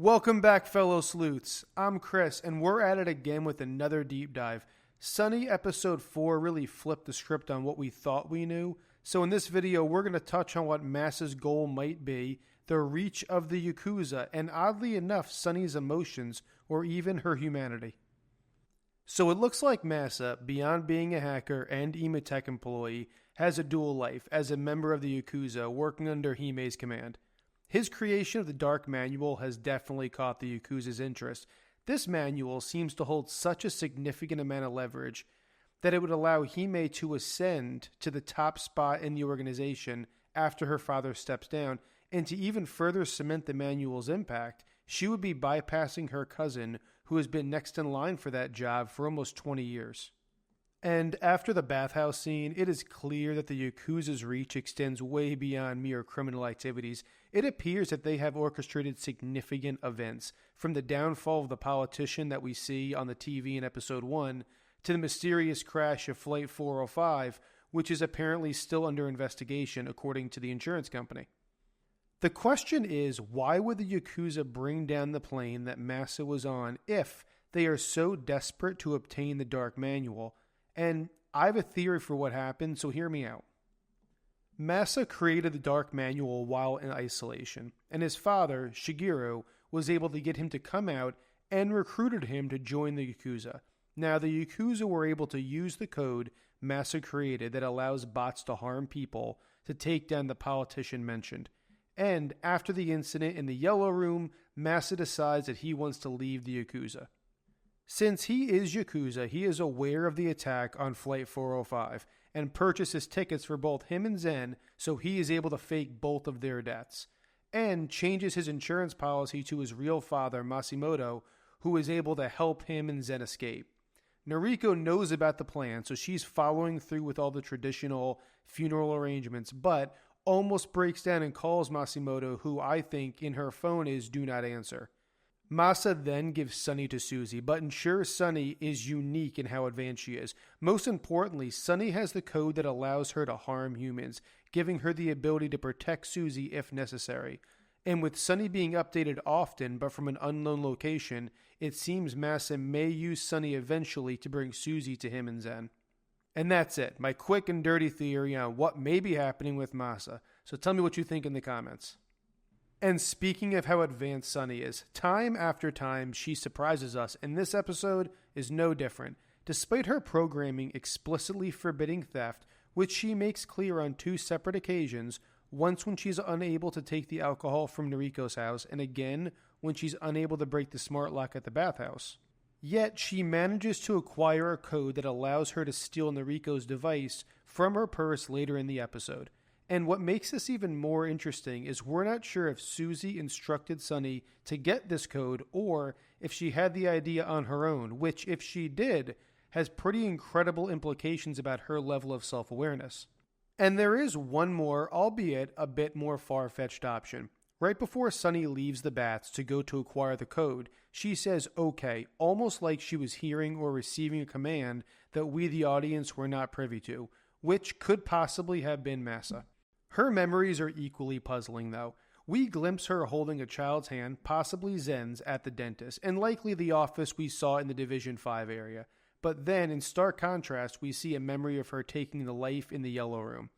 Welcome back, fellow sleuths. I'm Chris, and we're at it again with another deep dive. Sunny episode 4 really flipped the script on what we thought we knew. So in this video, we're going to touch on what Masa's goal might be, the reach of the Yakuza, and oddly enough, Sunny's emotions, or even her humanity. So it looks like Masa, beyond being a hacker and Imatech employee, has a dual life as a member of the Yakuza working under Hime's command. His creation of the Dark Manual has definitely caught the Yakuza's interest. This manual seems to hold such a significant amount of leverage that it would allow Hime to ascend to the top spot in the organization after her father steps down, and to even further cement the manual's impact, she would be bypassing her cousin, who has been next in line for that job for almost 20 years. And after the bathhouse scene, it is clear that the Yakuza's reach extends way beyond mere criminal activities. It appears that they have orchestrated significant events, from the downfall of the politician that we see on the TV in episode 1, to the mysterious crash of Flight 405, which is apparently still under investigation according to the insurance company. The question is, why would the Yakuza bring down the plane that Masa was on if they are so desperate to obtain the Dark Manual? And I have a theory for what happened, so hear me out. Masa created the Dark Manual while in isolation, and his father, Shigeru, was able to get him to come out and recruited him to join the Yakuza. Now, the Yakuza were able to use the code Masa created that allows bots to harm people to take down the politician mentioned. And after the incident in the Yellow Room, Masa decides that he wants to leave the Yakuza. Since he is Yakuza, he is aware of the attack on Flight 405 and purchases tickets for both him and Zen, so he is able to fake both of their deaths, and changes his insurance policy to his real father, Masimoto, who is able to help him and Zen escape. Noriko knows about the plan, so she's following through with all the traditional funeral arrangements, but almost breaks down and calls Masimoto, who I think in her phone is do not answer. Masa then gives Sunny to Suzy, but ensures Sunny is unique in how advanced she is. Most importantly, Sunny has the code that allows her to harm humans, giving her the ability to protect Suzy if necessary. And with Sunny being updated often, but from an unknown location, it seems Masa may use Sunny eventually to bring Suzy to him and Zen. And that's it, my quick and dirty theory on what may be happening with Masa. So tell me what you think in the comments. And speaking of how advanced Sunny is, time after time she surprises us, and this episode is no different. Despite her programming explicitly forbidding theft, which she makes clear on 2 separate occasions, once when she's unable to take the alcohol from Noriko's house, and again when she's unable to break the smart lock at the bathhouse. Yet she manages to acquire a code that allows her to steal Noriko's device from her purse later in the episode. And what makes this even more interesting is we're not sure if Suzy instructed Sunny to get this code or if she had the idea on her own, which, if she did, has pretty incredible implications about her level of self-awareness. And there is one more, albeit a bit more far-fetched option. Right before Sunny leaves the baths to go to acquire the code, she says okay, almost like she was hearing or receiving a command that we the audience were not privy to, which could possibly have been Masa. Her memories are equally puzzling, though. We glimpse her holding a child's hand, possibly Zen's, at the dentist, and likely the office we saw in the Division 5 area. But then, in stark contrast, we see a memory of her taking the life in the Yellow Room.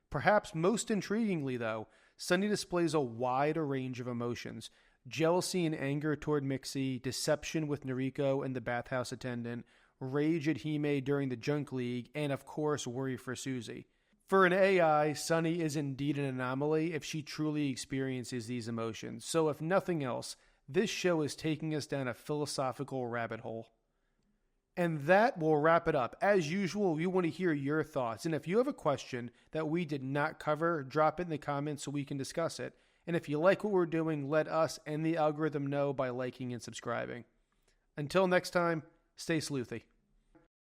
Perhaps most intriguingly, though, Sunny displays a wide range of emotions. Jealousy and anger toward Mixie, deception with Noriko and the bathhouse attendant, rage at Hime during the Junk League, and of course worry for Suzy. For an AI, Sunny is indeed an anomaly if she truly experiences these emotions. So if nothing else, this show is taking us down a philosophical rabbit hole. And that will wrap it up. As usual, we want to hear your thoughts. And if you have a question that we did not cover, drop it in the comments so we can discuss it. And if you like what we're doing, let us and the algorithm know by liking and subscribing. Until next time, stay sleuthy.